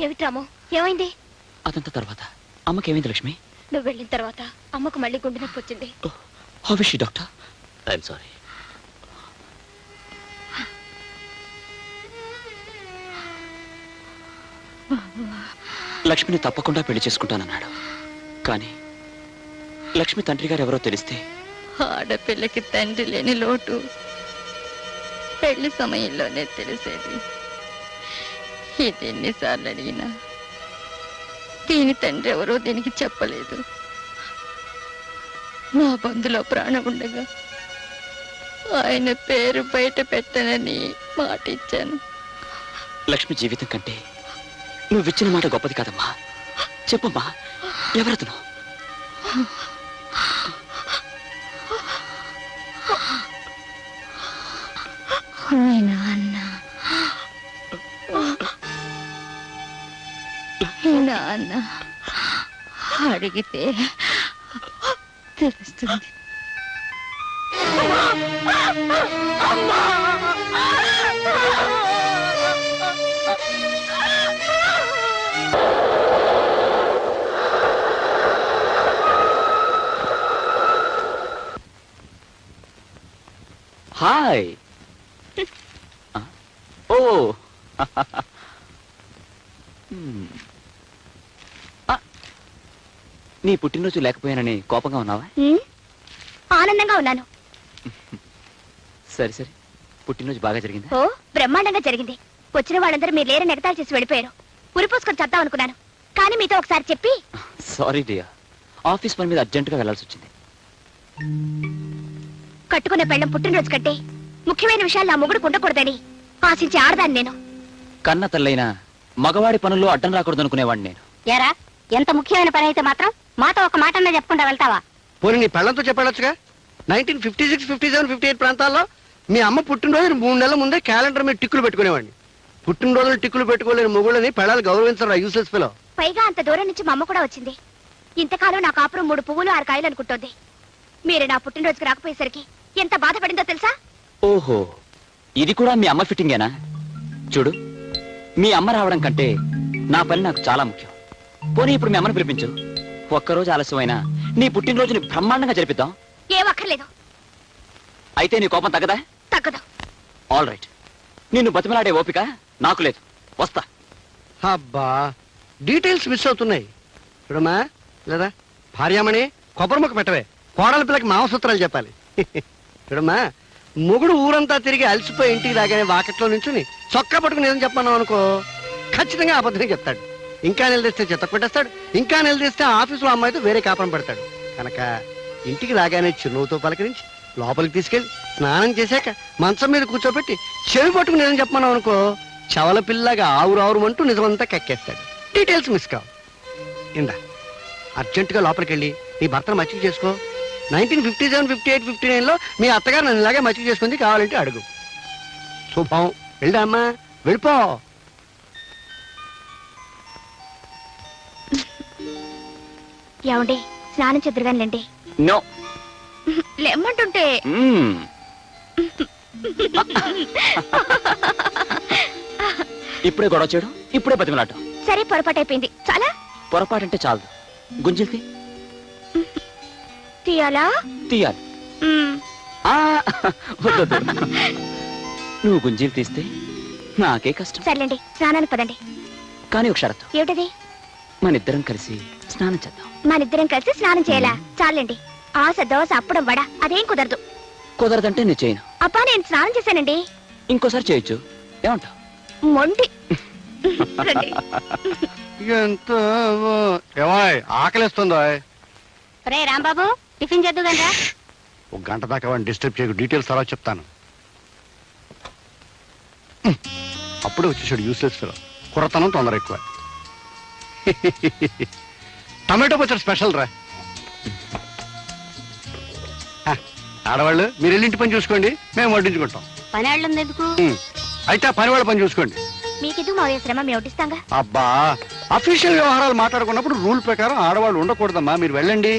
ఏమిటి రాము, ఏమైంది? అదంతా తర్వాత. అమ్మకి ఏమైంది లక్ష్మి? నువ్వు వెళ్ళిన తర్వాత అమ్మకు మళ్ళీ గుండె నొప్పి వచ్చింది. How is she doctor? I'm sorry. లక్ష్మిని తప్పకుండా పెళ్లి చేసుకుంటానన్నాడు. కానీ లక్ష్మి తండ్రి గారు ఎవరో తెలిస్తే? ఆడపిల్లకి తండ్రి లేని లోటు పెళ్లి సమయంలోనే తెలిసేది. ఇది ఎన్నిసార్లు అడిగినా దీని తండ్రి ఎవరో దీనికి చెప్పలేదు. నా బంధులో ప్రాణం ఉండగా ఆయన పేరు బయట పెట్టనని మాట ఇచ్చాను. లక్ష్మి జీవితం కంటే నువ్విచ్చిన మాట గొప్పది కాదమ్మా. చెప్పమ్మా, ఎవరతను? నాన్న అడిగితే తెలుస్తుంది. హాయ్. ఓ నీ పుట్టినరోజు లేకపోయానని కోపంగా ఉన్నావా? ఆనందంగా ఉన్నాను. సరే సరే, పుట్టినరోజు బాగా జరిగిందా? ఓ బ్రహ్మాండంగా జరిగింది. వచ్చిన వాళ్ళందరూ మీరు లేరని ఎగతాళి చేసి వెళ్ళిపోయారు. ఉరిపోసుకొని చద్దాం అనుకున్నాను, కానీ మీతో ఒకసారి చెప్పి. సారీ డియర్, ఆఫీస్ పని మీద అర్జెంటుగా వెళ్లాల్సి వచ్చింది. కట్టుకున్న పెళ్ళం పుట్టినరోజు కంటే ముఖ్యమైన విషయాలు నా మొగుడు ఉండకూడదని ఆశించి ఆడదాన్ని నేను. కన్న తల్లైనా మగవాడి పనుల్లో అడ్డం రాకూడదనుకునేవాడిని నేను. ఎరా, ఎంత ముఖ్యమైన పని అయితే మాత్రం మాతో ఒక మాట అన్నా చెప్పకుండా వెళ్తావా? పోనీ నీ పెళ్ళంతో చెప్పాడొచ్చుగా. 1956, 57, 58 ప్రాంతాల్లో మీ అమ్మ పుట్టినరోజు 3 నెలల ముందే క్యాలెండర్ మీద టిక్కులు పెట్టుకునేవాడిని. పుట్టినరోజులు టిక్కులు పెట్టుకోలేని మొగుళ్ళని పెళ్ళాలు గౌరవించరా యూసెస్ ఫెలో. పైగా అంత దూరం నుంచి మా అమ్మ కూడా వచ్చింది. ఇంతకాలం నా కాపురం 3 పువ్వులు 6 కాయలు అనుకుంటోంది. మీరు నా పుట్టినరోజుకి రాకపోయేసరికి ఎంత బాధపడిందో తెలుసా? ఓహో, ఇది కూడా మీ అమ్మ ఫిట్టింగేనా? చూడు, మీ అమ్మ రావడం కంటే నా పని నాకు చాలా ముఖ్యం. పోనీ ఇప్పుడు మీ అమ్మని పిలిపించు. ఒక్కరోజు ఆలస్యమైనా నీ పుట్టినరోజుని బ్రహ్మాండంగా జరిపిద్దాం. ఏం అక్కర్లేదు. అయితే నీ కోపం తగ్గదా? తగ్గదు. ఆల్ రైట్, నిన్ను బతిమలాడే ఓపిక నాకు లేదు. వస్తా. అబ్బా, డీటెయిల్స్ మిస్ అవుతున్నాయి. చూడమ్మా, లేదా భార్యామణి కొబ్బరి ముక్క పెట్టవే. కోడల పిల్లకి మాంసూత్రాలు చెప్పాలి. చూడమ్మా, మొగుడు ఊరంతా తిరిగి అలసిపోయి ఇంటికి రాగానే వాకెట్లో నుంచుని చొక్కా పట్టుకుని ఏదని చెప్పన్నావు అనుకో, ఖచ్చితంగా అబద్ధం చెప్తాడు. ఇంకా నిలదీస్తే చెత్త కొట్టేస్తాడు. ఇంకా నిలదీస్తే ఆఫీసులో అమ్మాయితో వేరే కాపురం పెడతాడు. కనుక ఇంటికి రాగానే చిరునవ్వుతో పలకరించి లోపలికి తీసుకెళ్ళి స్నానం చేశాక మంచం మీద కూర్చోబెట్టి చెవి పట్టుకుని ఏదని చెప్పన్నావు అనుకో, చవల పిల్లగా ఆవురావురు అంటూ నిజమంతా కక్కేస్తాడు. డీటెయిల్స్ మిస్ కావు. ఇందా అర్జెంటుగా లోపలికి వెళ్ళి నీ భర్తను మచ్చిక చేసుకో. 1957, 58, 59లో మీ అత్తగారు నన్ను ఇలాగే మచ్చిక చేసుకుంది, కావాలంటే అడుగు. శుభం. వెళ్ళా అమ్మా, వెళ్ళిపో. ఏమండి, స్నానం చెదురుగానండి. నో, లేమ్మంటుంటే. ఇప్పుడే గొడవ చేయడం, ఇప్పుడే బతిమలాటం. సరే, పొరపాటు అయిపోయింది. చాలా పొరపాటంటే చాలదు. గుంజిల్తి తీయాలా? తీయాలి. నువ్వు గుంజీలు తీస్తే నాకే కష్టం. సర్లేండి, స్నానానికి పదండి. కానీ ఒక షరతు. ఏమిటది? మనిద్దరం కలిసి స్నానం చేద్దాం. మనిద్దరం కలిసి స్నానం చేయాలా? చాలండి. ఆశ దోశ అప్పడం వడ అదేం కుదరదు. కుదరదంటే నేను చేయను. అబ్బా, నేను స్నానం చేశానండి. ఇంకోసారి చేయొచ్చు, ఏమంటావు? మొండి. ఎంతో ఆకలిస్తుందో. రే రాంబాబు, టిఫిన్ చేద్దు గంట. ఒక గంట దాకా వాడిని డిస్టర్బ్ చేయకు. డీటెయిల్స్ తర్వాత చెప్తాను. అప్పుడే వచ్చేసాడు యూస్లెస్ ఫెలో. కుర్రతనం తొందర ఎక్కువ. టమాటో పచ్చడి స్పెషల్ రా. ఆడవాళ్ళు మీరు వెళ్ళి ఇంటి పని చూసుకోండి, మేము వడ్డించుకుంటాం. పని వాళ్ళు ఎందుకు? అయితే పని వాళ్ళ పని చూసుకోండి. మీకెందుకు మా శ్రమ, మేము వడ్డిస్తాంగా. అబ్బా, అఫీషియల్ వ్యవహారాలు మాట్లాడుకున్నప్పుడు రూల్ ప్రకారం ఆడవాళ్ళు ఉండకూడదమ్మా. మీరు వెళ్ళండి.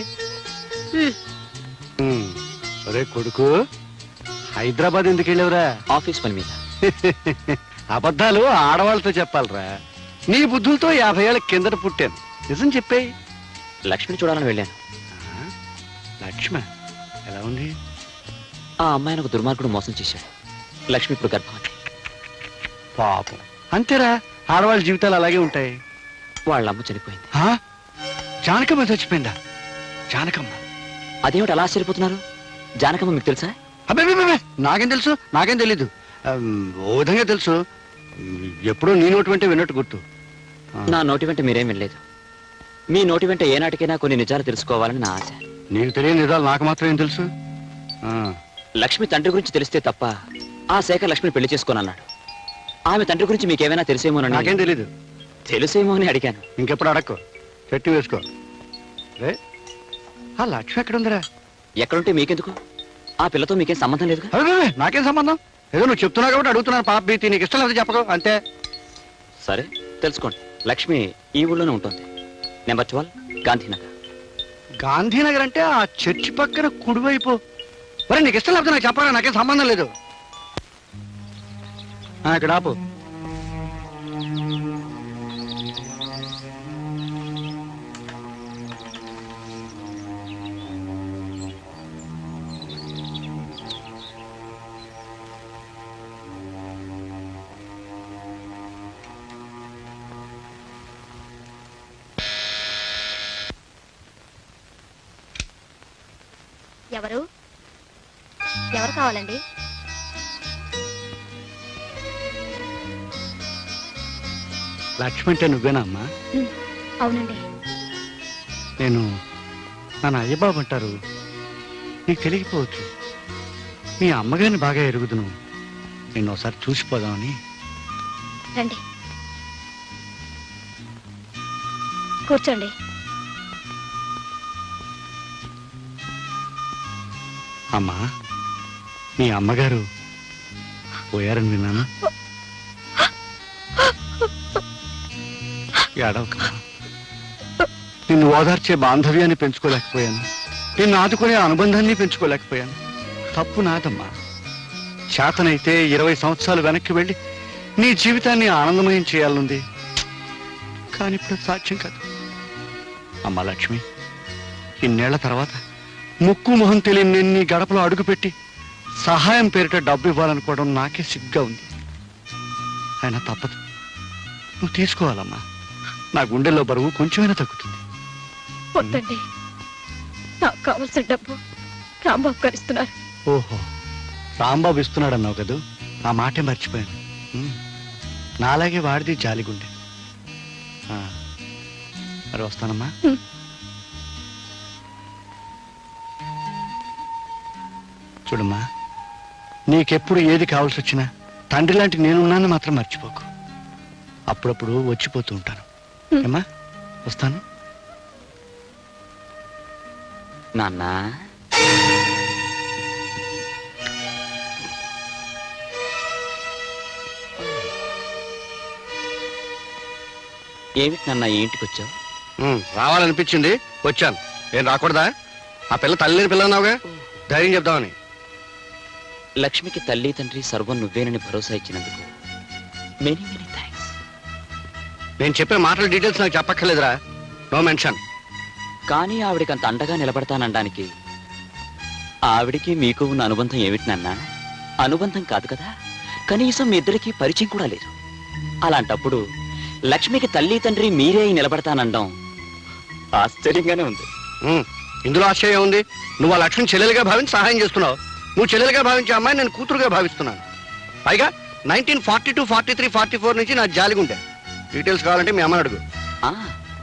అరే కొడుకు, హైదరాబాద్ ఎందుకు వెళ్ళావురా? ఆఫీస్ పని మీద. అబద్ధాలు ఆడవాళ్ళతో చెప్పాలరా. నీ బుద్ధులతో 50 ఏళ్ళ కిందట పుట్టాను. నిజం చెప్పేయి. లక్ష్మిని చూడాలని వెళ్ళాను. లక్ష్మ ఎలా ఉంది? ఆ అమ్మాయిని ఒక దుర్మార్గుడు మోసం చేశాడు. లక్ష్మి ఇప్పుడు గర్భవతి. పాపం. అంతేరా, ఆడవాళ్ళ జీవితాలు అలాగే ఉంటాయి. వాళ్ళ అమ్మ చనిపోయింది. జానకమ్మ చచ్చిపోయిందా? జానకమ్మ? అదేమిటి అలా ఆశ్చర్యపోతున్నారు? జానకమ్మ మీకు తెలుసా? అబ్బే, నాకేం తెలుసు? నాకేం తెలీదు. ఓ విధంగా తెలుసు. ఎప్పుడూ నీ నోటి వెంటే విన్నట్టు గుర్తు. నా నోటి వెంట మీరేం వినలేదు. మీ నోటి వెంట ఏనాటికైనా కొన్ని నిజాలు తెలుసుకోవాలని నా ఆశ. నీకు తెలియని నిజాలు నాకు మాత్రం ఏం తెలుసు? లక్ష్మి తండ్రి గురించి తెలిస్తే తప్ప ఆ శేఖర్ లక్ష్మిని పెళ్లి చేసుకోనన్నాడు. ఆమె తండ్రి గురించి మీకేమైనా తెలిసేమోనని. నాకేం తెలీదు. తెలుసేమో అని అడిగాను. ఇంకెప్పుడు అడక్కో, చెట్టు వేసుకో. ఆ లక్ష్మి ఎక్కడుందిరా? ఎక్కడుంటే మీకెందుకు? ఆ పిల్లతో మీకేం సంబంధం లేదు. అదే నాకేం సంబంధం? ఏదో నువ్వు చెప్తున్నావు కాబట్టి అడుగుతున్నాను. పాప భీతి, నీకు ఇష్టం లేదు చెప్పదు అంతే. సరే తెలుసుకోండి. లక్ష్మి ఈ ఊళ్ళోనే ఉంటుంది. నెంబర్ 12 గాంధీనగర్. గాంధీనగర్ అంటే ఆ చర్చి పక్కన కుడివైపు. మరి నీకు ఇష్టం లేకపోతే నాకు చెప్పాలా? నాకేం సంబంధం లేదు. ఇక్కడ ఆపు. ఎవరు ఎవరు కావాలండి? లక్ష్మి అంటే నువ్వేనా అమ్మా? అవునండి. నేను నన్ను అయ్యబాబు అంటారు. నీకు తెలియకపోవచ్చు. మీ అమ్మగారిని బాగా ఎరుగుదును. నేను ఒకసారి చూసిపోదామని. రండి కూర్చోండి. అమ్మా, మీ అమ్మగారు పోయారని విన్నాను. ఏడవకమ్మా. నిన్ను ఓదార్చే బాంధవ్యాన్ని పెంచుకోలేకపోయాను. నిన్ను ఆదుకునే అనుబంధాన్ని పెంచుకోలేకపోయాను. తప్పు నాదమ్మా. చేతనైతే 20 సంవత్సరాలు వెనక్కి వెళ్ళి నీ జీవితాన్ని ఆనందమయం చేయాలనుంది. కానీ ఇప్పుడు సాధ్యం కాదు. అమ్మా లక్ష్మి, ఇన్నేళ్ల తర్వాత ముక్కు మొహం తెలియని నేను నీ గడపలో అడుగుపెట్టి సహాయం పేరిట డబ్బు ఇవ్వాలనుకోవడం నాకే సిగ్గా ఉంది. అయినా తప్పదు. నువ్వు తీసుకోవాలమ్మా. నా గుండెల్లో బరువు కొంచెమైనా తగ్గుతుంది. వద్దండి, నాకు కావాల్సిన డబ్బు రాంబాబు గారు ఇస్తున్నారు. ఓహో, రాంబాబు ఇస్తున్నాడు అన్నావు కదూ, ఆ మాటే మర్చిపోయాను. నాలాగే వాడిది జాలిగుండె. మరి వస్తానమ్మా. చూడమ్మా, నీకెప్పుడు ఏది కావాల్సి వచ్చినా తండ్రి లాంటి నేనున్నాను మాత్రం మర్చిపోకు. అప్పుడప్పుడు వచ్చిపోతూ ఉంటాను. ఏమ్మా, వస్తాను. నాన్న, ఏమిటి నాన్న ఈ ఇంటికి వచ్చావు? రావాలనిపించింది, వచ్చాను. ఏం రాకూడదా? ఆ పిల్ల తల్లి లేని పిల్ల అన్నావుగా, ధైర్యం చెప్దామని. లక్ష్మికి తల్లి తండ్రి సర్వం నువ్వేనని భరోసా ఇచ్చినందుకు మెనీ మెనీ థ్యాంక్స్. నేను చెప్పే మాటల డీటెయిల్స్ నాకు చెప్పక్కర్లేదురా, నో మెన్షన్. కానీ ఆవిడికి అంత అండగా నిలబడతానడానికి ఆవిడికి మీకు ఉన్న అనుబంధం ఏమిటి నాన్న? అనుబంధం కాదు కదా, కనీసం మీ ఇద్దరికి పరిచయం కూడా లేదు. అలాంటప్పుడు లక్ష్మికి తల్లి తండ్రి మీరే నిలబడతానండం ఆశ్చర్యంగానే ఉంది. ఇందులో ఆశ్చర్యం ఉంది? నువ్వు ఆ లక్ష్మిని చెల్లెలుగా భావించి సహాయం చేస్తున్నావు. నువ్వు చెల్లెలుగా భావించే అమ్మాయి నేను కూతురుగా భావిస్తున్నాను. పైగా 1942, 43, 44 నుంచి నా జాలిగుండే. డీటెయిల్స్ కావాలంటే మీ అమ్మని అడుగు.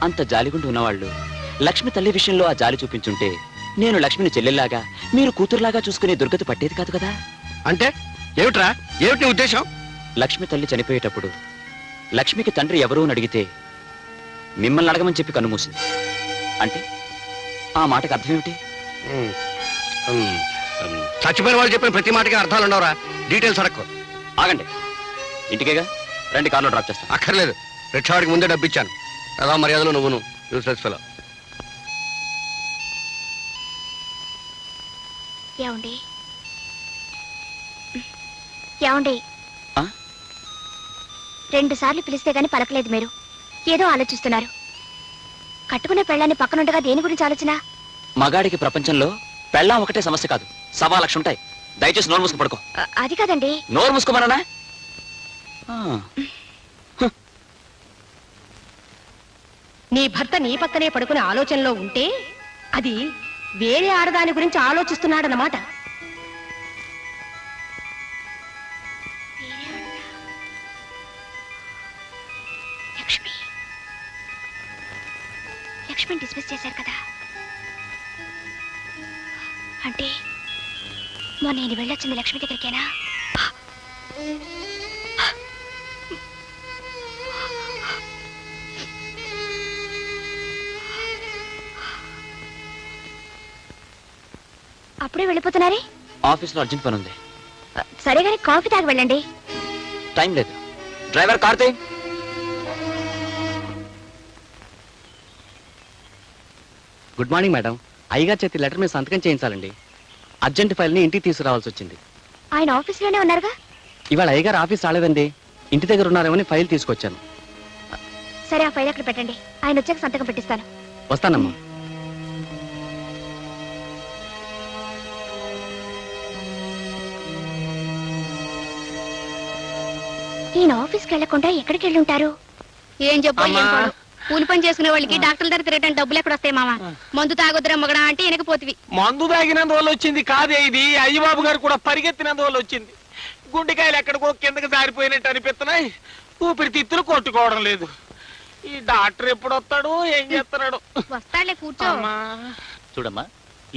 అంత జాలిగుండి ఉన్నవాళ్ళు లక్ష్మి తల్లి విషయంలో ఆ జాలి చూపించుంటే నేను లక్ష్మిని చెల్లెల్లాగా మీరు కూతురులాగా చూసుకునే దుర్గతి పట్టేది కాదు కదా. అంటే ఏమిట్రా, ఏమిటి నీ ఉద్దేశం? లక్ష్మి తల్లి చనిపోయేటప్పుడు లక్ష్మికి తండ్రి ఎవరు అని అడిగితే మిమ్మల్ని అడగమని చెప్పి కన్నుమూసింది. అంటే ఆ మాటకు అర్థం ఏమిటి? చచ్చిపోయిన వాళ్ళు చెప్పిన ప్రతి మాటకి అర్థాలు ఉండవురా. డీటెయిల్స్ అడక్కు. ఆగండి, ఇంటికేగా రండి, కార్లో డ్రాప్ చేస్తాను. అక్కర్లేదు, రిక్షావాడికి ముందే డబ్బు ఇచ్చాను. అలా మర్యాదలో నువ్వును యూస్లెస్ ఫెలో. ఏమండి ఏమండి, 2 సార్లు పిలిస్తే గాని పలకలేదు మీరు. ఏదో ఆలోచిస్తున్నారు. కట్టుకునే పెళ్ళాన్ని పక్కనుండగా దేని గురించి ఆలోచన? మగాడికి ప్రపంచంలో పెళ్ళాం ఒకటే సమస్య కాదు, 1,00,000 ఉంటాయి. దయచేసి నోరు మూసుకు పడుకో. అది కాదండి. నోరు మూసుకోమన్నా. నీ భర్త నీ పక్కనే పడుకునే ఆలోచనలో ఉంటే అది వేరే ఆడదాని గురించి ఆలోచిస్తున్నాడన్నమాట. లక్ష్మి, లక్ష్మిని డిస్మిస్ చేశారు కదా, అంటే మొన్న నేను వెళ్ళొచ్చింది లక్ష్మి దగ్గరికేనా? అప్పుడే వెళ్ళిపోతున్నారే? ఆఫీస్లో అర్జెంట్ పని ఉంది. సరే గాని కాఫీ తాగి వెళ్ళండి. టైం లేదు. Driver Karthi. Good morning madam. అయ్యగారి చేతి లెటర్ మీద సంతకం చేయించాలండి. అర్జెంట్ ఫైల్ని ఇంటికి తీసుకురావాల్సి వచ్చింది. ఆయన ఆఫీస్లోనే ఉన్నారుగా? ఇవాళ అయ్యగారు ఆఫీస్ రాలేదండి, ఇంటి దగ్గర ఉన్నారేమని ఫైల్ తీసుకొచ్చాను. సరే, ఆ ఫైల్ అక్కడ పెట్టండి. ఆయన వచ్చాక సంతకం పెట్టిస్తాను. వస్తానమ్మా. ఈయన ఆఫీస్కి వెళ్లకుండా ఎక్కడికి వెళ్ళి ఉంటారు? ఏం చెప్పు, కూలి పని చేసుకునే వాళ్ళకి డాక్టర్ల దగ్గర తిరగడానికి డబ్బులు ఎక్కడ వస్తాయి మామ? మందు తాగొద్దురా మగడా అంటే వెనకపోతివి. మందు తాగినందువల్ల వచ్చింది కాదే ఇది. అయ్యబాబు గారు కూడా పరిగెత్తినందువల్ల వచ్చింది. గుండెకాయలు ఎక్కడికో కిందకి జారిపోయినట్టు అనిపిస్తున్నాయి. ఊపిరితిత్తులు కొట్టుకోవడం లేదు. ఈ డాక్టర్ ఎప్పుడు వస్తాడు, ఏం చేస్తున్నాడు? వస్తాడులే, కూర్చో. చూడమ్మా,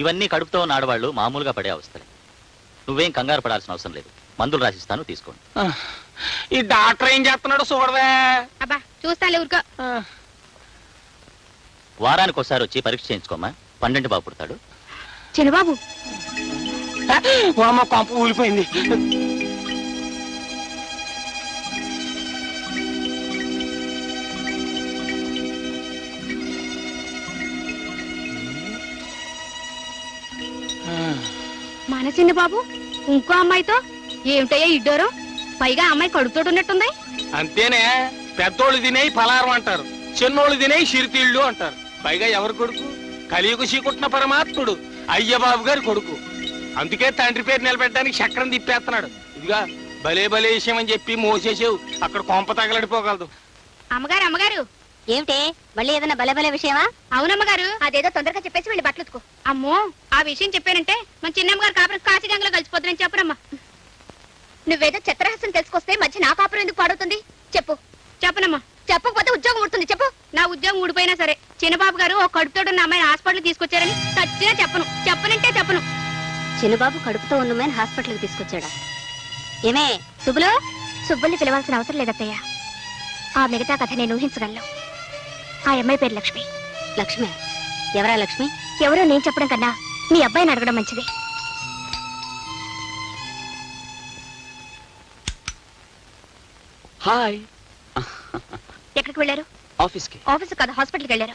ఇవన్నీ కడుపుతో ఉన్న ఆడవాళ్ళు మామూలుగా పడే అవస్థలే. నువ్వేం కంగారు పడాల్సిన అవసరం లేదు. మందులు రాసిస్తాను, తీసుకోండి. ఈ డాక్టర్ ఏం చేస్తున్నాడు చూడవే. అబ్బా చూస్తానులే, ఊరుకో. వారానికి ఒకసారి వచ్చి పరీక్ష చేయించుకోమ్మా. 12 బాబు పుడతాడు. చిన్నబాబు, అమ్మ కొంప ఊలిపోయింది. మన చిన్న బాబు ఇంకో అమ్మాయితో ఏమిటయ్యా ఇడ్డోరు? పైగా అమ్మాయి కడుపుతోటి ఉన్నట్టుంది. అంతేనే, పెద్దోళ్ళు తినేయి పలారం అంటారు, చిన్నోళ్ళు తినేయి సిరితీళ్ళు అంటారు. పైగా ఎవరు కొడుకు? కలియుగ శ్రీకృష్ణ పరమాత్ముడు అయ్యబాబు గారి కొడుకు. అందుకే తండ్రి పేరు నిలబెట్టడానికి చక్రం తిప్పేస్తున్నాడు. ఇదిగా భలే భలే విషయం అని చెప్పి మోసేసావు, అక్కడ కొంప తగలడిపోగలదు. అమ్మగారు, అమ్మగారు, ఏమిటే మళ్ళీ ఏదైనా బలబల విషయమా? అవునమ్మగారు. అదేదో తొందరగా చెప్పేసి వెళ్ళి బట్టలు ఉతుకో. అమ్మో, ఆ విషయం చెప్పానంటే మన చిన్నమ్మగారు కాపురం కాశీగంగలో కలిసిపోతుందని చెప్పనమ్మా. నువ్వేదో చిత్రహాసం తెలుసుకొస్తే మధ్య నా కాపురం ఎందుకు పాడవుతుంది? చెప్పు. చెప్పనమ్మా. చెప్పకపోతే ఉద్యోగం ఊడుతుంది. చెప్పు. నా ఉద్యోగం ఊడిపోయినా సరే చిన్నబాబు గారు ఒక కడుపుతోటి ఉన్న అమ్మాయిని హాస్పిటల్ తీసుకొచ్చారని సచ్చినా చెప్పను. చెప్పనంటే చెప్పను. చిన్నబాబు కడుపుతో ఉన్న అమ్మాయిని హాస్పిటల్కి తీసుకొచ్చాడా? ఏమే సుబ్బులు? సుబ్బుల్ని పిలవాల్సిన అవసరం లేదత్తయ్య. ఆ మిగతా కథ నేను ఊహించగలను. ఆ అమ్మాయి పేరు లక్ష్మి. లక్ష్మి? ఎవరా లక్ష్మి? ఎవరో నేను చెప్పడం కన్నా మీ అబ్బాయిని అడగడం మంచిది. హాయ్. ఎక్కడికి వెళ్ళారు? ఆఫీస్కి. ఆఫీస్ కాదు, హాస్పిటల్కి వెళ్ళారు.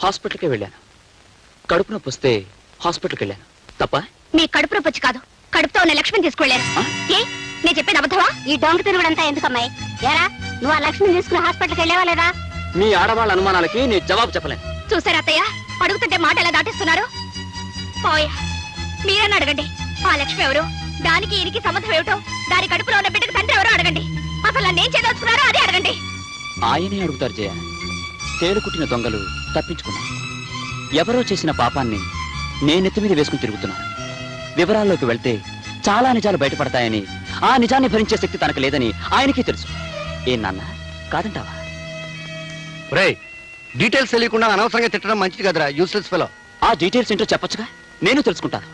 హాస్పిటల్కి వెళ్ళాను. కడుపు నొప్పి వస్తే హాస్పిటల్కి వెళ్ళాను. తప్ప? మీ కడుపు నొప్పి వచ్చి కాదు, కడుపుతో ఉన్న లక్ష్మిని తీసుకువెళ్ళారు. ఏ, నేను చెప్పేది అబద్ధమా? ఈ డొంక తిరుగుడంతా ఎందుకమ్మాయి? ఏరా, నువ్వు ఆ లక్ష్మిని తీసుకుని హాస్పిటల్కి వెళ్ళావా లేదా? మీ ఆడవాళ్ళ అనుమానాలకి నేను జవాబు చెప్పలేను. చూసారా అత్తయ్య, అడుగుతుంటే మాట ఎలా దాటిస్తున్నారు? పోయా, మీరన్నా అడగండి. ఆ లక్ష్మి ఎవరు, దానికి ఈయనకి సంబంధం ఏమిటో, దాని కడుపులో ఉన్న బిడ్డకు తండ్రి ఎవరో అడగండి. అసలు నన్ను ఏం చేయదలుచుకున్నారో అదే అడగండి. ఆయనే అడుగుతారు జయ. తేలు కుట్టిన దొంగలు తప్పించుకున్నారు. ఎవరో చేసిన పాపాన్ని నేనెత్తి మీద వేసుకుని తిరుగుతున్నాను. వివరాల్లోకి వెళ్తే చాలా నిజాలు బయటపడతాయని, ఆ నిజాన్ని భరించే శక్తి తనకు లేదని ఆయనకి తెలుసు. ఏం నాన్న, కాదంటావా? రేయ్, డీటెయిల్స్ తెలియకుండా అనవసరంగా తిట్టడం మంచిది కదరా, యూస్లెస్ ఫెలో. ఆ డీటెయిల్స్ ఏంటో చెప్పొచ్చుగా, నేను తెలుసుకుంటాను.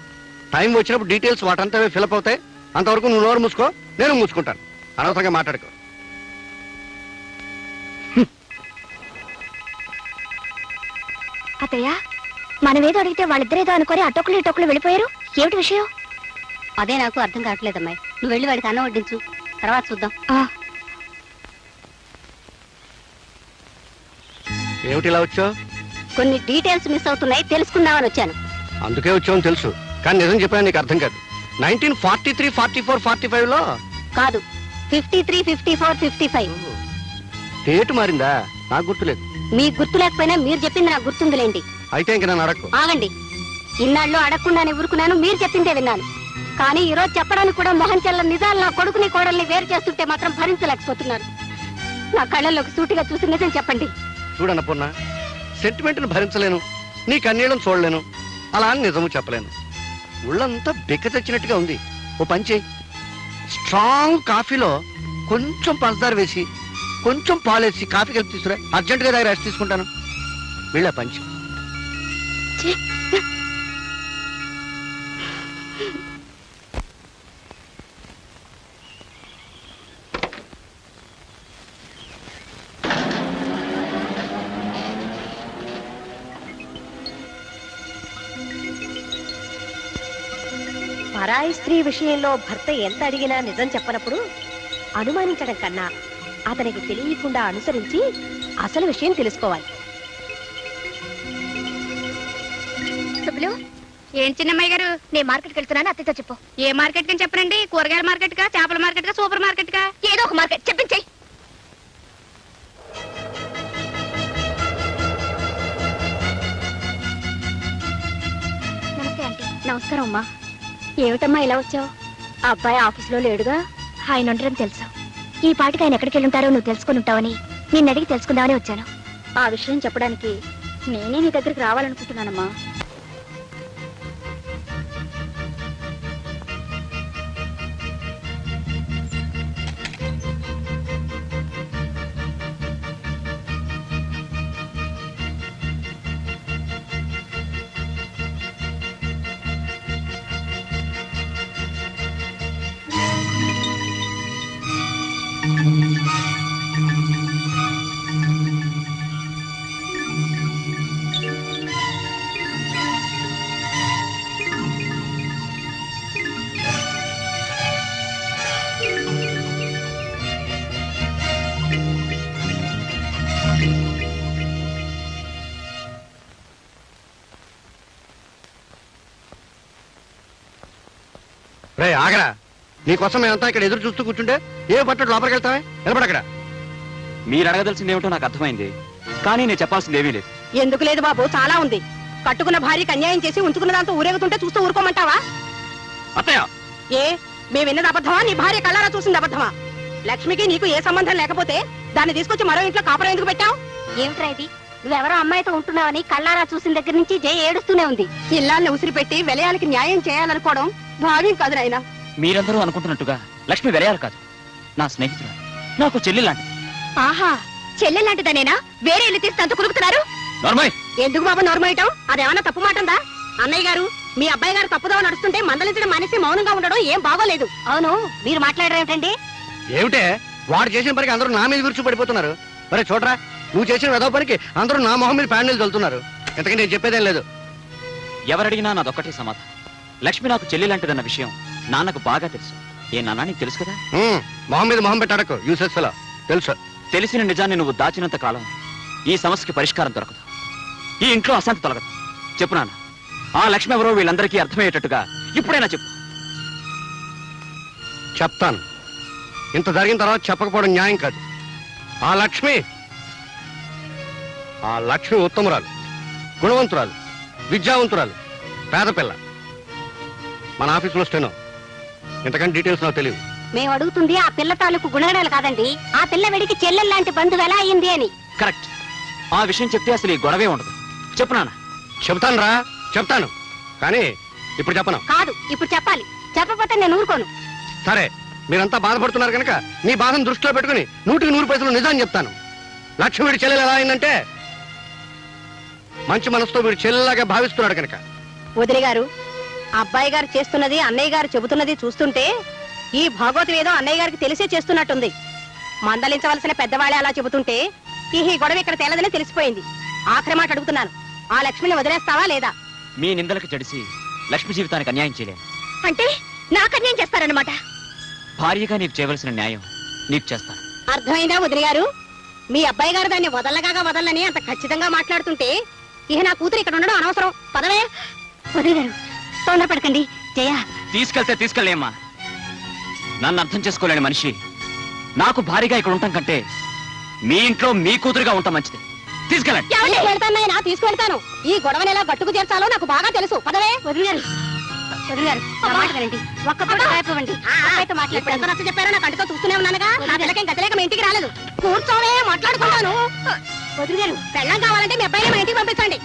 టైం వచ్చినప్పుడు డీటెయిల్స్ వాటంతవే ఫిలప్ అవుతాయి. అంతవరకు నువ్వు నోరు మూసుకో, నేను మూసుకుంటాను. అనవసరంగా మాట్లాడుకో. అత్తయ్య, మనమేదో అడిగితే వాళ్ళిద్దరేదో అనుకొని అటొక్కలు ఇటొక్కలు వెళ్ళిపోయారు. ఏమిటి విషయం? అదే నాకు అర్థం కావట్లేదమ్మాయి. నువ్వు వెళ్ళి వాడికి అన్నం వడ్డించు, తర్వాత చూద్దాం. ఏమిటి ఇలా వచ్చావు? కొన్ని డీటెయిల్స్ మిస్ అవుతున్నాయి, తెలుసుకుందామని వచ్చాను. అందుకే వచ్చావని తెలుసు, కానీ నిజం చెప్పాను నీకు అర్థం కాదు. 1943, 44, 45లో కాదు, 53, 54, 55. డేట్ మారిందా? నాకు గుర్తులేదు. మీకు గుర్తు లేకపోయినా మీరు చెప్పింది నాకు గుర్తుందిలేండి. అయితే ఇంక నన్ను అడక్కు. ఆగండి. ఇన్నాళ్ళు అడగకుండానే ఊరుకున్నాను, మీరు చెప్పిందే విన్నాను. కానీ ఈ రోజు చెప్పడానికి కూడా మొహం చెల్ల నిజాలు నా కొడుకుని కోడల్ని వేరు చేస్తుంటే మాత్రం భరించలేకపోతున్నాను. నా కళ్ళల్లోకి సూటిగా చూసి నిజం చెప్పండి. చూడన్నపూర్ణ, సెంటిమెంట్ను భరించలేను, నీ కన్నీళ్ళను చూడలేను, అలా అని నిజము చెప్పలేను. ఒళ్ళంతా బిక్క తెచ్చినట్టుగా ఉంది. ఓ పంచి, స్ట్రాంగ్ కాఫీలో కొంచెం పంచదార వేసి కొంచెం పాలేసి కాఫీ కలిపి తీసుకురా. అర్జెంటుగా దగ్గర రెస్ట్ తీసుకుంటాను. వెళ్ళా పంచి. పరాయి స్త్రీ విషయంలో భర్త ఎంత అడిగినా నిజం చెప్పనప్పుడు అనుమానించడం కన్నా అతనికి తెలియకుండా అనుసరించి అసలు విషయం తెలుసుకోవాలి. సుబ్బులు, ఏం చిన్నమ్మాయి గారు? నేను మార్కెట్కి వెళ్తున్నాను, అత్తతో చెప్పు. ఏ మార్కెట్ కని చెప్పనండి? కూరగాయల మార్కెట్ కా, చేపల మార్కెట్ కా, సూపర్ మార్కెట్ కా? ఏదో ఒక మార్కెట్ చెప్పించేయి. నమస్తే ఆంటీ. నమస్కారం అమ్మా. ఏమిటమ్మా ఇలా వచ్చావు? ఆ అబ్బాయి ఆఫీసులో లేడుగా? ఆయన ఉండరని తెలుసు. ఈ పాటికి ఆయన ఎక్కడికి వెళ్ళుంటారో నువ్వు తెలుసుకుని ఉంటావని నిన్ను అడిగి తెలుసుకుందామని వచ్చాను. ఆ విషయం చెప్పడానికి నేనే నీ దగ్గరికి రావాలనుకుంటున్నానమ్మా. రే ఆగరా, నీకోసం మేమంతా ఇక్కడ ఎదురు చూస్తూ కూర్చుంటే ఏ పట్టడు లోపలికి వెళ్తావే? నిలబడక్కడ. మీరు అడగదలసింది ఏమిటో నాకు అర్థమైంది, కానీ నేను చెప్పాల్సింది ఏమీ లేదు. ఎందుకు లేదు బాబు, చాలా ఉంది. కట్టుకున్న భార్యకి అన్యాయం చేసి ఉంచుకున్న దాంతో ఊరేగుతుంటే చూస్తూ ఊరుకోమంటావా? అత్తయ్య, ఏ మేము విన్నది అబద్ధమా? నీ భార్య కళ్ళారా చూసింది అబద్ధమా? లక్ష్మికి నీకు ఏ సంబంధం లేకపోతే దాన్ని తీసుకొచ్చి మరో ఇంట్లో కాపురం ఎందుకు పెట్టావు? ఏమిట్రా ఇది? నువ్వెవరో అమ్మాయితో ఉంటున్నావని కళ్ళారా చూసిన దగ్గర నుంచి జయ ఏడుస్తూనే ఉంది. ఇల్లాన్ని ఉసిరిపెట్టి వెలయాలకి న్యాయం చేయాలనుకోవడం భావ్యం కాదు నాయనా. మీరందరూ అనుకుంటున్నట్టుగా లక్ష్మి వెలయాలు కాదు, నా స్నేహితుడు, నాకు చెల్లి లాంటిది. ఆహా, చెల్లెలాంటిదనేనా వేరే ఇల్లు తీసి తంతు కులుకుతున్నారు? నార్మల్. ఎందుకు బాబు నోర్మయటం? అదేమన్నా తప్పు మాటందా? అన్నయ్య గారు, మీ అబ్బాయి గారు తప్పుదో నడుస్తుంటే మందలించడం మానేసి మౌనంగా ఉండడం ఏం బాగోలేదు. అవును, మీరు మాట్లాడడం ఏమిటండి? ఏమిటే వాడు చేసిన పనికి అందరూ నా మీద విరుచు పడిపోతున్నారు. మరి చూడరా, నువ్వు చేసిన వెదవ పనికి అందరూ నా మొహం మీద ప్యాండిల్ చల్లుతున్నారు. ఎంతకంటే నేను చెప్పేదేం లేదు. ఎవరడిగినా నాదొక్కటే సమాధానం. లక్ష్మి నాకు చెల్లి లాంటిదన్న విషయం నాన్నకు బాగా తెలుసు. ఏ నాన్న, నీకు తెలుసు కదా? మొహం మీద మొహం పెట్టాడకు, యూసెస్ ఫెలో. తెలుసు. తెలిసిన నిజాన్ని నువ్వు దాచినంత కాలం ఈ సమస్యకి పరిష్కారం దొరకదు, ఈ ఇంట్లో అశాంతి తొలగదు. చెప్పు నాన్న, ఆ లక్ష్మి ఎవరో వీళ్ళందరికీ అర్థమయ్యేటట్టుగా ఇప్పుడైనా చెప్పు. చెప్తాను. ఇంత జరిగిన తర్వాత చెప్పకపోవడం న్యాయం కాదు. ఆ లక్ష్మి ఉత్తమురాలు, గుణవంతురాలు, విద్యావంతురాలు, పేద పిల్ల. మన ఆఫీసులో స్టెనో. ఇంతకంటే డీటెయిల్స్ నాకు తెలియదు. మేము అడుగుతుంది ఆ పిల్ల తాలూకు గుణగణాలు కాదండి, ఆ పిల్ల వెడికి చెల్లెల్లాంటి బంధువు ఎలా అయింది అని. కరెక్ట్. ఆ విషయం చెప్తే అసలు ఈ గొడవే ఉండదు. చెప్పు నాన్న. చెప్తాను రా, చెప్తాను. కానీ ఇప్పుడు చెప్పను. కాదు, ఇప్పుడు చెప్పాలి. చెప్పకపోతే నేను ఊరుకోను. సరే, మీరంతా బాధపడుతున్నారు కనుక మీ బాధను దృష్టిలో పెట్టుకుని 100కి 100 నిజాన్ని చెప్తాను. లక్ష్మి వీడి చెల్లెలు ఎలా అయిందంటే మంచి మనసుతో వీడు చెల్లెలాగా భావిస్తున్నాడు కనుక. వదిలి గారు, అబ్బాయి గారు చేస్తున్నది అన్నయ్య గారు చెబుతున్నది చూస్తుంటే ఈ భాగవతం ఏదో అన్నయ్య గారికి తెలిసే చేస్తున్నట్టుంది. మందలించవలసిన పెద్దవాళ్ళే అలా చెబుతుంటే ఈ గొడవ ఇక్కడ తేలదని తెలిసిపోయింది. ఆఖరి మాట అడుగుతున్నాను, ఆ లక్ష్మిని వదిలేస్తావా లేదా? మీ నిందలకు జడిసి లక్ష్మి జీవితానికి అన్యాయం చేయలేను. అంటే నాకు అన్యాయం చేస్తారన్నమాట? భార్యగా నీకు చేయవలసిన న్యాయం నీకు చేస్తాను. అర్థమైందా వదిలి గారు? మీ అబ్బాయి గారు దాన్ని వదలని అంత ఖచ్చితంగా మాట్లాడుతుంటే ఇక నా కూతురు ఇక్కడ ఉండడం అనవసరం. పదవే. వదిలేరు, తొందరపడకండి. జయ, తీసుకెళ్తే తీసుకెళ్ళేమ్మా. నన్ను అర్థం చేసుకోలేని మనిషి నాకు భారీగా ఇక్కడ ఉండటం కంటే మీ ఇంట్లో మీ కూతురుగా ఉంటాం మంచిది. తీసుకెళ్ళండి. తీసుకెళ్తాను తీసుకెళ్తాను. ఈ గొడవని ఎలా గట్టుకు చేర్చాలో నాకు బాగా తెలుసు. పదవే. వదిలేరు ఒక్క చెప్పారో నా కంటితో చూస్తూనే ఉన్నానుగా. నా పిల్లకేం గతలేక మీ ఇంటికి రాలేదు. కూర్చోనే మాట్లాడుకుంటాను. వదిలేరు పెళ్ళం కావాలంటే మీ అబ్బాయిని మా ఇంటికి పంపించండి.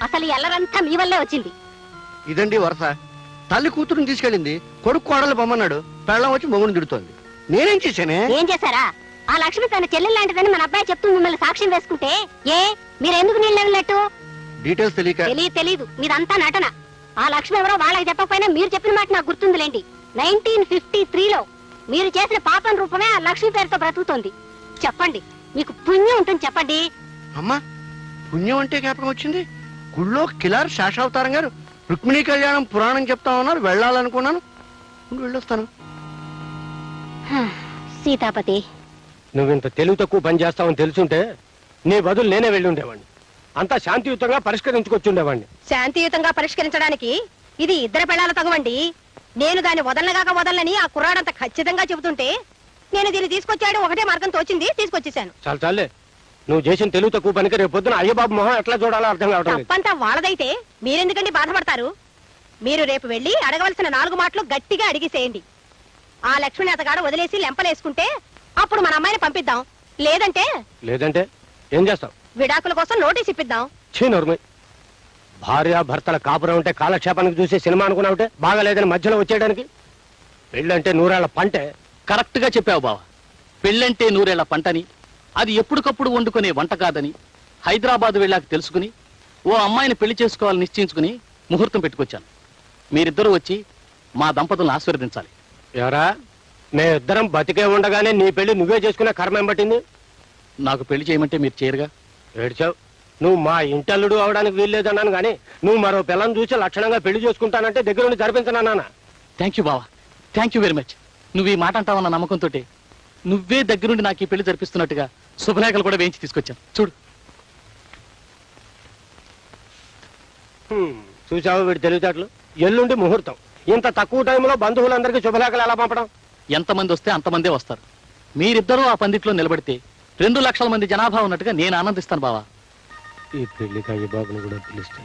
అసలు ఎల్లరంతా మీ వల్లే వచ్చింది. ఇదండి వరుస. తల్లి కూతురుని తీసుకెళ్ళింది, కొడుకు కోడలు పొమ్మన్నాడు, పెళ్ళం వచ్చి మొగుడు తిడుతోంది. నేనేం చేశానే? ఏం చేశారా? ఆ లక్ష్మి తన చెల్లెలు లాంటిదని మన అబ్బాయి చెప్తూ మిమ్మల్ని సాక్ష్యం వేసుకుంటే మీరెందుకు నీళ్ళు వెళ్ళినట్టు? డీటెయిల్స్ తెలియక. తెలీదు మీదంతా నటన. ఆ లక్ష్మి ఎవరో వాళ్ళకి చెప్పకపోయినా మీరు చెప్పిన మాట నాకు గుర్తుందిలేండి. 1953లో మీరు చేసిన పాపం రూపమే ఆ లక్ష్మి పేరుతో బ్రతుకుతోంది. చెప్పండి, మీకు పుణ్యం ఉంటుంది చెప్పండి. అమ్మా, పుణ్యం అంటే జ్ఞాపకం వచ్చింది. గుళ్ళో కిలార్ శాషావతారం గారు రుక్మిణీ కళ్యాణం పురాణం చెప్తా ఉన్నారు. వెళ్ళాలనుకున్నాను, వెళ్ళొస్తాను. సీతాపతి, నువ్వింత తెలుగు తక్కువ పని చేస్తావని తెలుసుంటే నీ బదులు నేనే వెళ్ళి ఉండేవాడిని. అంతా శాంతియుతంగా పరిష్కరించుకొచ్చుండేవాడిని. శాంతియుతంగా పరిష్కరించడానికి ఇది ఇద్దరు పెళ్ళాల తగవండి. నేను దాన్ని వదలనని ఆ కుర్రాడంత ఖచ్చితంగా చెబుతుంటే నేను దీన్ని తీసుకొచ్చాడు. ఒకటే మార్గం తోచింది, తీసుకొచ్చేసాను. చాలే, నువ్వు చేసిన తెలుగు తక్కువ పనికి రేపు పొద్దున అయ్యబాబు మొహం ఎట్లా చూడాలో అర్థం కావడం లేదు. తప్పంతా వాళ్ళదైతే మీరెందుకండి బాధపడతారు? మీరు రేపు వెళ్ళి అడగవలసిన 4 మాటలు గట్టిగా అడిగిసేయండి. ఆ లక్ష్మణి అతగాడు వదిలేసి లెంపలేసుకుంటే అప్పుడు మన అమ్మాయిని పంపిద్దాం. లేదంటే ఏం చేస్తావు? విడాకుల కోసం నోటీస్ ఇప్పిద్దాం. చీనోర్మి, భార్య భర్తల కాపురం ఉంటే కాలక్షేపానికి చూసే సినిమా అనుకున్నావుంటే బాగాలేదని మధ్యలో వచ్చేయడానికి. పెళ్ళంటే 100 ఏళ్ల పంటే. కరెక్ట్ గా చెప్పావు బావ. పెళ్ళంటే 100 ఏళ్ల పంటని, అది ఎప్పటికప్పుడు వండుకునే వంట కాదని హైదరాబాద్ వెళ్ళాక తెలుసుకుని ఓ అమ్మాయిని పెళ్లి చేసుకోవాలని నిశ్చయించుకుని ముహూర్తం పెట్టుకొచ్చాను. మీరిద్దరూ వచ్చి మా దంపతులను ఆశీర్వదించాలి. ఎవరా, మేమిద్దరం బతికే ఉండగానే నీ పెళ్లి నువ్వే చేసుకునే కర్మ ఏం పట్టింది? నాకు పెళ్లి చేయమంటే మీరు చేయరుగా. ఏడ్చావు. నువ్వు మా ఇంటల్లుడు అవడానికి వీల్లేదన్నాను కానీ నువ్వు మరో పిల్లని చూసి లక్షణంగా పెళ్లి చేసుకుంటానంటే దగ్గరుండి జరిపించనన్నా. థ్యాంక్ యూ బావా, థ్యాంక్ యూ వెరీ మచ్. నువ్వు ఈ మాట అంటావన్న నమ్మకంతో నువ్వే దగ్గరుండి నాకు ఈ పెళ్లి జరిపిస్తున్నట్టుగా శుభలేఖలు కూడా వేయించి తీసుకొచ్చాను. చూడు. చూసావు వీడి తెలివితేటలు. ఎల్లుండి ముహూర్తం. ఇంత తక్కువ టైంలో బంధువులందరికీ శుభలేఖలు ఎలా పంపడం? ఎంతమంది వస్తే అంతమందే వస్తారు. మీరిద్దరూ ఆ పందిట్లో నిలబడితే 2 లక్షల మంది జనాభా ఉన్నట్టుగా నేను ఆనందిస్తాను బావా. ఈ పెళ్లికి అయ్యబాబుని కూడా పిలిస్తే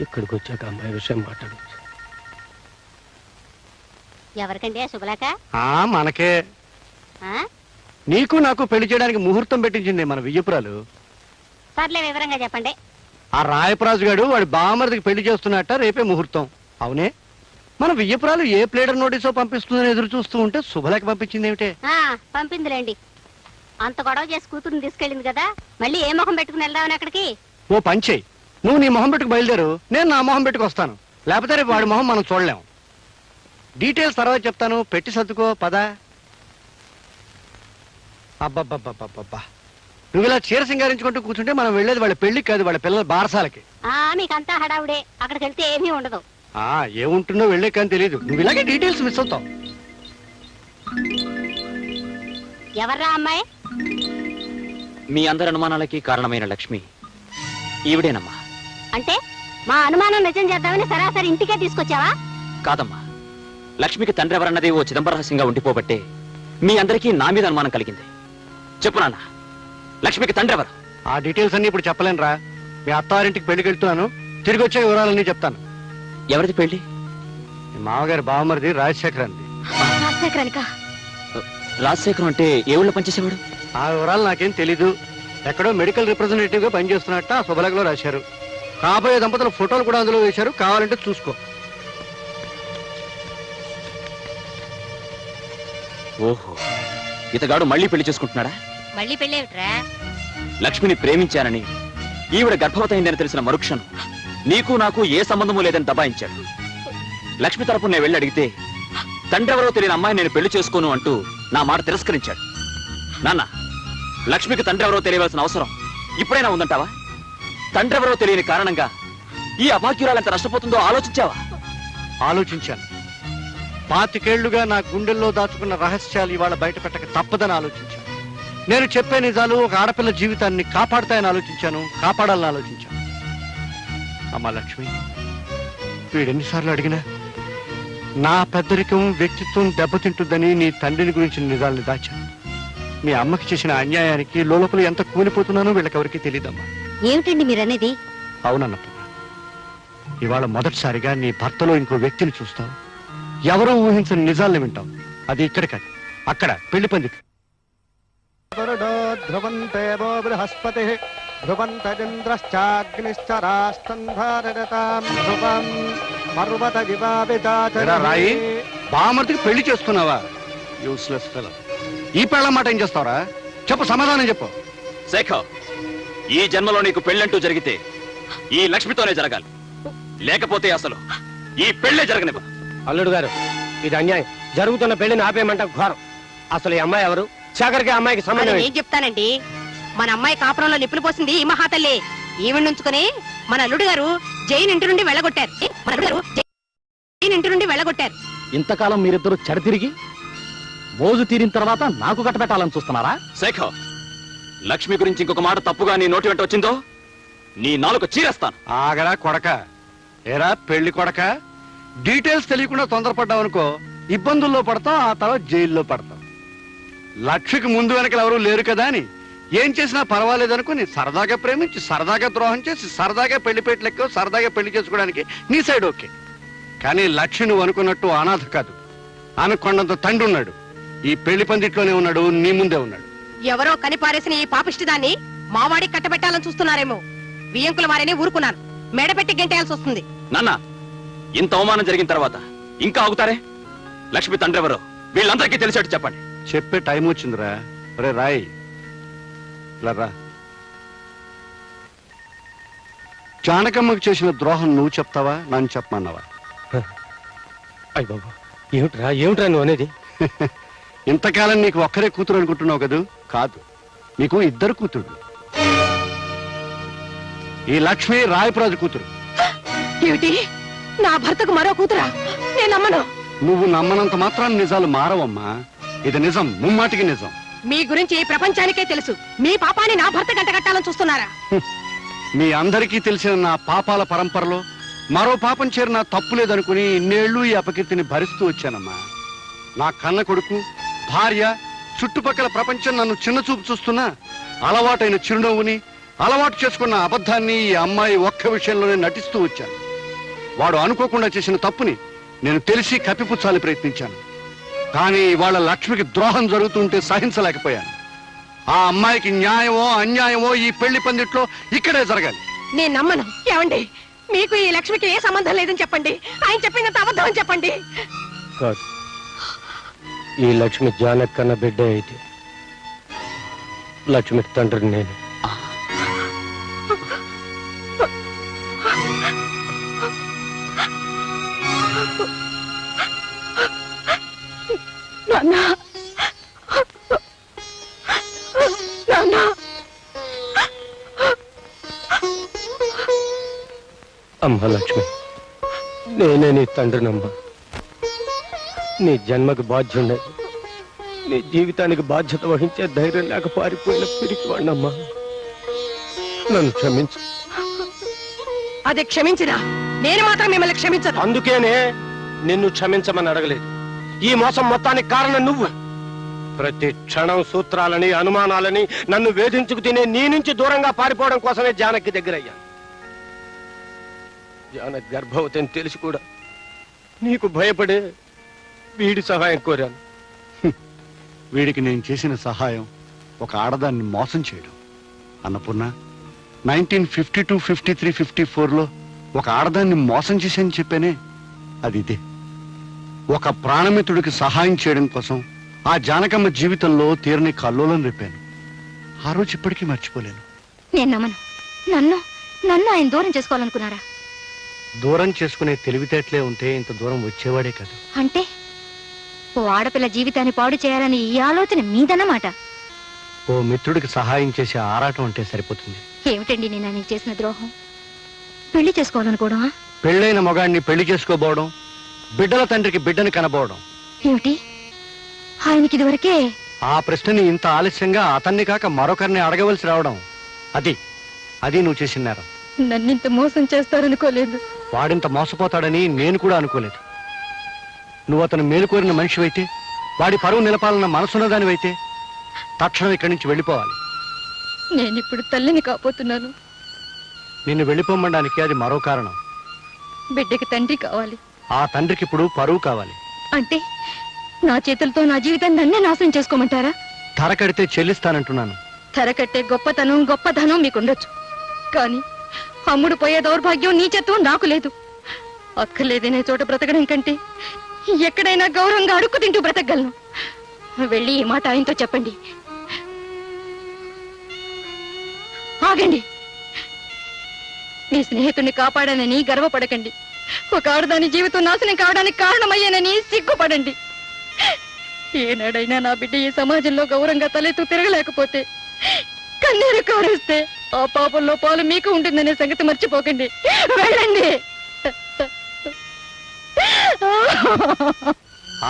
ఇక్కడికి వచ్చాక అమ్మాయి విషయం మాట్లాడచ్చు. ఎవరికండి ఆ శుభలేఖ? మనకే. నీకు నాకు పెళ్లి చేయడానికి ముహూర్తం పెట్టించింది మన వియ్యపురాలు. సర్లే, వివరంగా చెప్పండి. ఆ రాయపరాజు గారు వాడి బామర్దికి పెళ్లి చేస్తున్నట్ట. రేపే ముహూర్తం. అవునే, మన వియ్యపురాలు ఏ ప్లేడర్ నోటీసో పంపిస్తుందని ఎదురు చూస్తూ ఉంటే శుభలేఖ పంపించింది ఏమిటే? పంపిందిలేండి. అంత గొడవ చేసి కూతురుని తీసుకెళ్ళింది కదా, మళ్ళీ ఏ మొహం పెట్టుకుని వెళ్దామని అక్కడికి? ఓ పంచేయి, నువ్వు నీ మొహం పెట్టుకు బయలుదేరు, నేను నా మొహం పెట్టుకు వస్తాను. లేకపోతే రేపు వాడి మొహం మనం చూడలేం. డీటెయిల్స్ తర్వాత చెప్తాను, పెట్టి సర్దుకో పద. అబ్బబ్బబ్బబ్బబ్బా, నువ్వు ఇలా చీర సింగారించుకుంటూ కూర్చుంటే మనం వెళ్ళేది వాళ్ళ పెళ్లికి కాదు, వాళ్ళ పిల్లల బారసాలకి. మీకంతా హడావుడే, అక్కడికి వెళ్తే ఏమీ ఉండదు. ఏముంటుందో వెళ్ళే కానీ తెలియదు. నువ్వు ఇలాగే డీటెయిల్స్ మిస్ అవుతావు. ఎవర్రా అమ్మాయి? మీ అందరి అనుమానాలకి కారణమైన లక్ష్మి ఈవిడేనమ్మా. అంటే మా అనుమానం నిజం చేద్దామని సరాసరి ఇంటికే తీసుకొచ్చావా? కాదమ్మా, లక్ష్మికి తండ్రి ఎవరన్నది ఓ చిదంబరహస్యంగా ఉండిపోబట్టే మీ అందరికీ నా మీద అనుమానం కలిగింది. చెప్పు నాన్న, లక్ష్మికి తండ్రి ఎవరు? ఆ డీటెయిల్స్ అన్ని ఇప్పుడు చెప్పలేనురా. మీ అత్తారింటికి పెళ్లికి వెళ్తున్నాను, తిరిగి వచ్చే వివరాలన్నీ చెప్తాను. ఎవరిది పెళ్లి? మీ మామగారి బావమరిది రాజశేఖర్ అంది. రాజశేఖరం అంటే ఏ ఊళ్ళో పనిచేసేవాడు? ఆ వివరాలు నాకేం తెలీదు. ఎక్కడో మెడికల్ రిప్రజెంటేటివ్ గా పనిచేస్తున్నట్ట ఆ శుభలేఖలో రాశారు. కాబోయే దంపతుల ఫోటోలు కూడా అందులో వేశారు, కావాలంటే చూసుకో. ఓహో, ఇతగాడు మళ్ళీ పెళ్లి చేసుకుంటున్నాడా? మళ్ళీ పెళ్ళేమిట్రా? లక్ష్మిని ప్రేమించానని, ఈవిడ గర్భవతయిందని తెలిసిన మరుక్షణం నీకు నాకు ఏ సంబంధము లేదని దబాయించాడు. లక్ష్మి తరపున నేను వెళ్ళి అడిగితే తండ్రి ఎవరో తెలియని అమ్మాయి నేను పెళ్లి చేసుకోను అంటూ నా మాట తిరస్కరించాడు. నాన్న, లక్ష్మికి తండ్రి ఎవరో తెలియవలసిన అవసరం ఇప్పుడైనా ఉందంటావా? తండ్రి ఎవరో తెలియని కారణంగా ఈ అభాగ్యురాలు ఎంత నష్టపోతుందో ఆలోచించావా? ఆలోచించాను. 25 ఏళ్లుగా నా గుండెల్లో దాచుకున్న రహస్యాలు ఇవాళ బయట పెట్టక తప్పదని ఆలోచించాను. నేను చెప్పే నిజాలు ఒక ఆడపిల్ల జీవితాన్ని కాపాడతాయని ఆలోచించాను, కాపాడాలని ఆలోచించాను. అమ్మా లక్ష్మి, వీడెన్నిసార్లు అడిగినా నా పెద్దరికం వ్యక్తిత్వం దెబ్బతింటుందని నీ తండ్రిని గురించి నిజాల్ని దాచాను. మీ అమ్మకి చేసిన అన్యాయానికి లోపల ఎంత కూలిపోతున్నానో వీళ్ళకెవరికి తెలియదమ్మా. ఏమిటండి మీరనేది? అవునన్నప్పుడు ఇవాళ మొదటిసారిగా నీ భర్తలో ఇంకో వ్యక్తిని చూస్తావు. ఎవరో ఊహించని నిజాల్ని వింటావు. అది ఇక్కడ కాదు, అక్కడ పెళ్లి పందిటి. ధ్రువంతేవో బృహస్పతి రాయి బామర్తికి పెళ్లి చేస్తున్నావా? Useless fellow. ఈ పెళ్ళ మాట ఏం చేస్తావరా? చెప్పు, సమాధానం చెప్పు. శేఖర్, ఈ జన్మలో నీకు పెళ్ళంటూ జరిగితే ఈ లక్ష్మితోనే జరగాలి, లేకపోతే అసలు ఈ పెళ్ళే జరగనివ్వ. అల్లుడు గారు, ఇది అన్యాయం. జరుగుతున్న పెళ్లిని ఆపేయమంట ఘోరం. అసలు ఈ అమ్మాయి ఎవరు? శేఖర్కి అమ్మాయికి సంబంధం ఏం చెప్తానండి? మన అమ్మాయి కాపురంలో నిప్పులు పోసింది ఈ మహాతల్లి. ఈవిడ నుంచుకుని మన అల్లుడు గారు జైన్ ఇంటి నుండి వెళ్ళగొట్టారు. ఇంతకాలం మీరిద్దరు చెడతిరిగి మోజు తీరిన తర్వాత నాకు కట్టబెట్టాలని చూస్తున్నారా? శేఖర్, లక్ష్మి గురించి ఇంకొక మాట తప్పుగా నీ నోటి వెంట వచ్చిందో నీ నాలుక చీరేస్తాను. ఆగరా కొడక. ఏరా పెళ్లి కొడక, డీటెయిల్స్ తెలియకుండా తొందరపడ్డావనుకో ఇబ్బందుల్లో పడతాం, ఆ తర్వాత జైల్లో పడతాం. లక్ష్మికి ముందు వెనకలు ఎవరూ లేరు కదా అని ఏం చేసినా పర్వాలేదనుకుని సరదాగా ప్రేమించి సరదాగా ద్రోహం చేసి సరదాగా పెళ్లిపేటలు ఎక్కువ సరదాగా పెళ్లి చేసుకోవడానికి నీ సైడ్ ఓకే. కానీ లక్ష్మి నువ్వు అనుకున్నట్టు అనాథ కాదు. ఆమె కొండంత తండ్రి ఉన్నాడు. ఈ పెళ్లి పందిట్లోనే ఉన్నాడు, నీ ముందే ఉన్నాడు. ఎవరో కనిపారేసిన ఈ పాపిష్టి దాన్ని మావాడికి కట్టబెట్టాలని చూస్తున్నారేమో. వియంకుల వారిని ఊరుకున్నాను, మెడపెట్టి గెంటేయాల్సి వస్తుంది. నాన్న, ఇంత అవమానం జరిగిన తర్వాత ఇంకా ఆగుతారే? లక్ష్మి తండ్రి ఎవరో వీళ్ళందరికీ తెలిసేట్టు చెప్పండి. చెప్పే టైం వచ్చిందిరా. ఒరే రాయ్, రా. జానకమ్మకు చేసిన ద్రోహం నువ్వు చెప్తావా, నన్ను చెప్పమన్నావా? అయ్య బాబు, ఏమిట్రా నువ్వు అనేది? ఇంతకాలం నీకు ఒక్కరే కూతురు అనుకుంటున్నావు కదూ? కాదు, నీకు ఇద్దరు కూతురు. ఈ లక్ష్మి రాయపురాజు కూతురు. ఏమిటి, నా భర్తకు మరో కూతురా? నేను నమ్మను. నువ్వు నమ్మనంత మాత్రాన్ని నిజాలు మారవమ్మా. ఇది నిజం, ముమ్మాటికి నిజం. మీ గురించి ప్రపంచానికే తెలుసు. మీ పాపాన్ని నా భర్త గంటగట్టాలని చూస్తున్నారా? మీ అందరికీ తెలిసిన నా పాపాల పరంపరలో మరో పాపం చేరిన తప్పు లేదనుకుని ఇన్నేళ్లు ఈ అపకీర్తిని భరిస్తూ వచ్చానమ్మా. నా కన్న కొడుకు, భార్య, చుట్టుపక్కల ప్రపంచం నన్ను చిన్న చూపు చూస్తున్నా అలవాటైన చిరునవ్వుని, అలవాటు చేసుకున్న అబద్ధాన్ని ఈ అమ్మాయి ఒక్క విషయంలోనే నటిస్తూ వచ్చాను. వాడు అనుకోకుండా చేసిన తప్పుని నేను తెలిసి కప్పిపుచ్చాలని ప్రయత్నించాను. కానీ వాళ్ళ లక్ష్మికి ద్రోహం జరుగుతుంటే సహించలేకపోయాను. ఆ అమ్మాయికి న్యాయమో అన్యాయమో ఈ పెళ్లి పందిట్లో ఇక్కడే జరగాలి. నేను నమ్మను. ఏమండి, మీకు ఈ లక్ష్మికి ఏ సంబంధం లేదని చెప్పండి. ఆయన చెప్పినంత అబద్ధం అని చెప్పండి. కాదు, ఈ లక్ష్మి జానకన్న బిడ్డ అయితే లక్ష్మికి తండ్రిని నేను. అమ్మ లక్ష్మి, నేనే నీ తండ్రినమ్మా. నీ జన్మకు బాధ్యుండే, నీ జీవితానికి బాధ్యత వహించే ధైర్యం లేక పారిపోయిన పిరికివాణ్ణమ్మా. నన్ను క్షమించు. అది క్షమించినా నేను మాత్రం మిమ్మల్ని క్షమించను. అందుకేనే నిన్ను క్షమించమని అడగలేదు. ఈ మోసం మొత్తానికి కారణం నువ్వు. ప్రతి క్షణం సూత్రాలని, అనుమానాలని నన్ను వేధించుకు తినే నీ నుంచి దూరంగా పారిపోవడం కోసమే జానకి దగ్గరయ్యా. జానకి గర్భవతి అని తెలిసి కూడా నీకు భయపడే వీడి సహాయం కోరాను. వీడికి నేను చేసిన సహాయం ఒక ఆడదాన్ని మోసం చేయడం. అన్నపూర్ణ, 1952, 53, 54లో ఒక ఆడదాన్ని మోసం చేశానని చెప్పానే, అది ఇదే. ఒక ప్రాణమిత్రుడికి సహాయం చేయడం కోసం ఆ జానకమ్మ జీవితంలో తీరని కల్లోలం రేపాను. ఆ రోజు ఇప్పటికీ మర్చిపోలేను. నేను నమ్మను. నన్ను ఆయన దూరం చేసుకోవాలనుకున్నారా? దూరం చేసుకునే తెలివితేటలే ఉంటే ఇంత దూరం వచ్చేవాడే కాదు. అంటే ఓ ఆడపిల్ల జీవితాన్ని పాడు చేయాలని ఈ ఆలోచన మీదన్నమాట. ఓ మిత్రుడికి సహాయం చేసే ఆరాటం అంటే సరిపోతుంది. ఏమిటండి నేను ఆయనకి చేసిన ద్రోహం? పెళ్లి చేసుకోవాలనుకోవడమా? పెళ్ళైన మగాడిని పెళ్లి చేసుకోబోవడం, బిడ్డల తండ్రికి బిడ్డని కనబోవడం. ఏమిటి, ఆయనకి ఇదివరకే? ఆ ప్రశ్నని ఇంత ఆలస్యంగా అతన్ని కాక మరొకరిని అడగవలసి రావడం, అది నువ్వు చేసిన నేరం. నన్నింత మోసం చేస్తారనుకోలేదు. వాడింత మోసపోతాడని నేను కూడా అనుకోలేదు. నువ్వు అతను మేలుకోరిన మనిషివైతే, వాడి పరువు నిలపాలన్న మనసున్నదానివైతే తక్షణం ఇక్కడి నుంచి వెళ్ళిపోవాలి. నేనిప్పుడు తల్లిని కాబోతున్నాను. నిన్ను వెళ్ళిపోమనడానికి అది మరో కారణం. బిడ్డకి తండ్రి కావాలి. ఆ తండ్రికి ఇప్పుడు పరువు కావాలి. అంటే నా చేతులతో నా జీవితాన్ని నన్నే నాశనం చేసుకోమంటారా? ధర కడితే చెల్లిస్తానంటున్నాను. ధర కట్టే గొప్పతనం మీకుండొచ్చు, కానీ అమ్ముడు పోయే దౌర్భాగ్యం నీచత్వం నాకు లేదు. అక్కర్లేదనే చోట బ్రతకడం కంటే ఎక్కడైనా గౌరవంగా అడుక్కు తింటూ బ్రతకగలను. వెళ్ళి ఈ మాట ఆయనతో చెప్పండి. ఆగండి. మీ స్నేహితుడిని కాపాడానని గర్వపడకండి. ఒక ఆడదాని జీవితం నాశనం కావడానికి కారణమయ్యానని సిగ్గుపడండి. ఏనాడైనా నా బిడ్డ ఈ సమాజంలో గౌరవంగా తలెత్తు తిరగలేకపోతే, కన్నీరు కారేస్తే ఆ పాపంలో పాలు మీకు ఉంటుందనే సంగతి మర్చిపోకండి. వెళ్ళండి.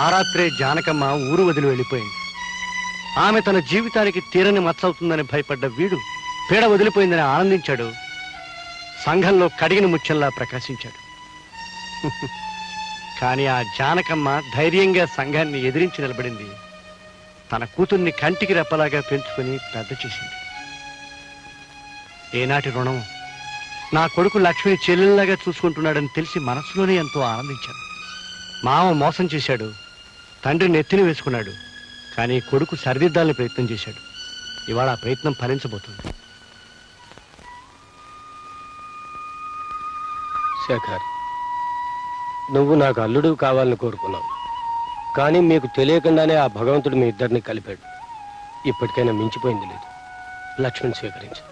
ఆ రాత్రే జానకమ్మ ఊరు వదిలి వెళ్ళిపోయింది. ఆమె తన జీవితానికి తీరని మచ్చవుతుందని భయపడ్డ వీడు పీడ వదిలిపోయిందని ఆనందించాడు. సంఘంలో కడిగిన ముత్యంలా ప్రకాశించాడు. కానీ ఆ జానకమ్మ ధైర్యంగా సంఘాన్ని ఎదిరించి నిలబడింది. తన కూతుర్ని కంటికి రెప్పలాగా పెంచుకుని పెద్ద చేసింది. ఏనాటి రుణం! నా కొడుకు లక్ష్మిని చెల్లెల్లాగా చూసుకుంటున్నాడని తెలిసి మనసులోనే ఎంతో ఆనందించాను. మామ మోసం చేశాడు, తండ్రి నెత్తిని వేసుకున్నాడు, కానీ కొడుకు సరిదిద్దాలని ప్రయత్నం చేశాడు. ఇవాళ ఆ ప్రయత్నం ఫలించబోతుంది. శేఖర్, నువ్వు నాకు అల్లుడు కావాలని కోరుకున్నావు, కానీ మీకు తెలియకుండానే ఆ భగవంతుడు మీ ఇద్దరిని కలిపాడు. ఇప్పటికైనా మించిపోయింది లేదు. లక్ష్మిని స్వీకరించు.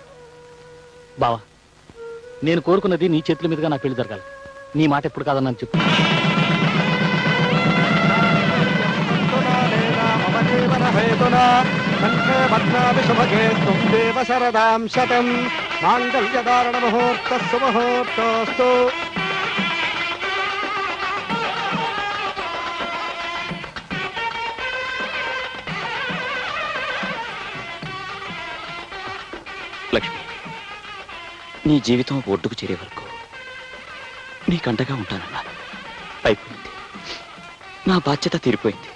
బావా, నేను కోరుకున్నది నీ చేతుల మీదుగా నా పెళ్లి జరగాలి. నీ మాట ఎప్పుడు కాదన్నాను చెప్పు. లక్ష్మి, నీ జీవితం ఒడ్డుకు చేరే వరకు నీకండగా ఉంటానన్నాను. అయిపోయింది. నా బాధ్యత తీరిపోయింది.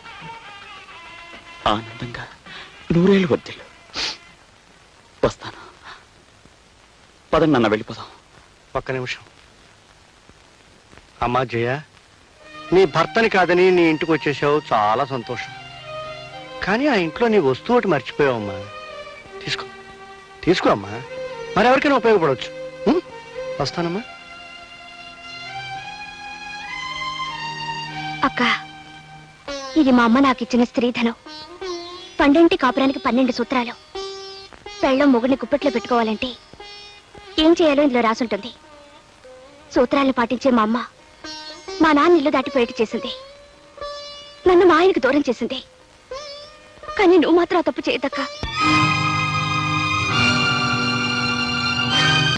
ఆనందంగా నూరేళ్ళు వర్ధిల్లు. వస్తాను. పదండి నాన్న, వెళ్ళిపోదాం. ఒక్క నిమిషం. అమ్మా జయ, నీ భర్తని కాదని నీ ఇంటికి వచ్చేసావు, చాలా సంతోషం. కానీ ఆ ఇంట్లో నీ వస్తువు ఒకటి మర్చిపోయావమ్మా. తీసుకో తీసుకో అమ్మా, మరెవరికైనా ఉపయోగపడవచ్చు. వస్తానమ్మా. అక్క, ఇది మా అమ్మ నాకు ఇచ్చిన స్త్రీధనం. 12 కాపురానికి 12 సూత్రాలు. పెళ్ళం మొగుడిని కుప్పెట్లో పెట్టుకోవాలంటే ఏం చేయాలో ఇందులో రాసుంటుంది. సూత్రాలను పాటించే మా అమ్మ మా నాన్న ఇల్లు దాటిపోయేట్టు చేసింది. నన్ను మా ఆయనకు దూరం చేసింది. కానీ నువ్వు మాత్రం ఆ తప్పు చేయదక్క.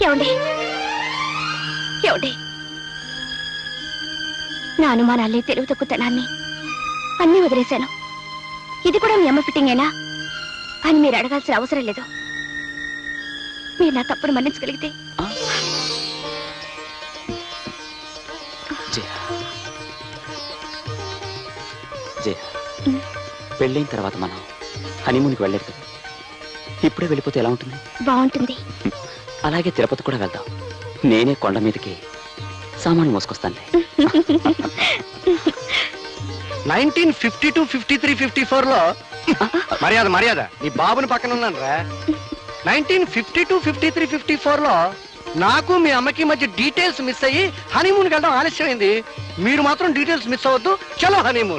ఏమండి ఏమండి, నా అనుమానాల్ని, తెలివి తక్కువతనాన్ని అన్నీ వదిలేశాను. ఇది కూడా మీ అమ్మ ఫిట్టింగేనా అని మీరు అడగాల్సిన అవసరం లేదు. మీరు నా తప్పును మన్నించగలిగితే. జయ, పెళ్ళైన తర్వాత మనం హనీమూన్కి వెళ్ళలేదు కదా. ఇప్పుడే వెళ్ళిపోతే ఎలా ఉంటుంది? బాగుంటుంది. అలాగే తిరుపతి కూడా వెళ్దాం. నేనే కొండ మీదకి సామాను మోసుకొస్తానులే. 1952, 53, 54లో మర్యాద మర్యాద నీ బాబుని పక్కన ఉన్నాను రా. 1952, 53, 54లో నాకు మీ అమ్మకి మధ్య డీటెయిల్స్ మిస్ అయ్యి హనీమూన్కి వెళ్ళడం ఆలస్యమైంది. మీరు మాత్రం డీటెయిల్స్ మిస్ అవ్వద్దు. చలో హనీమూన్.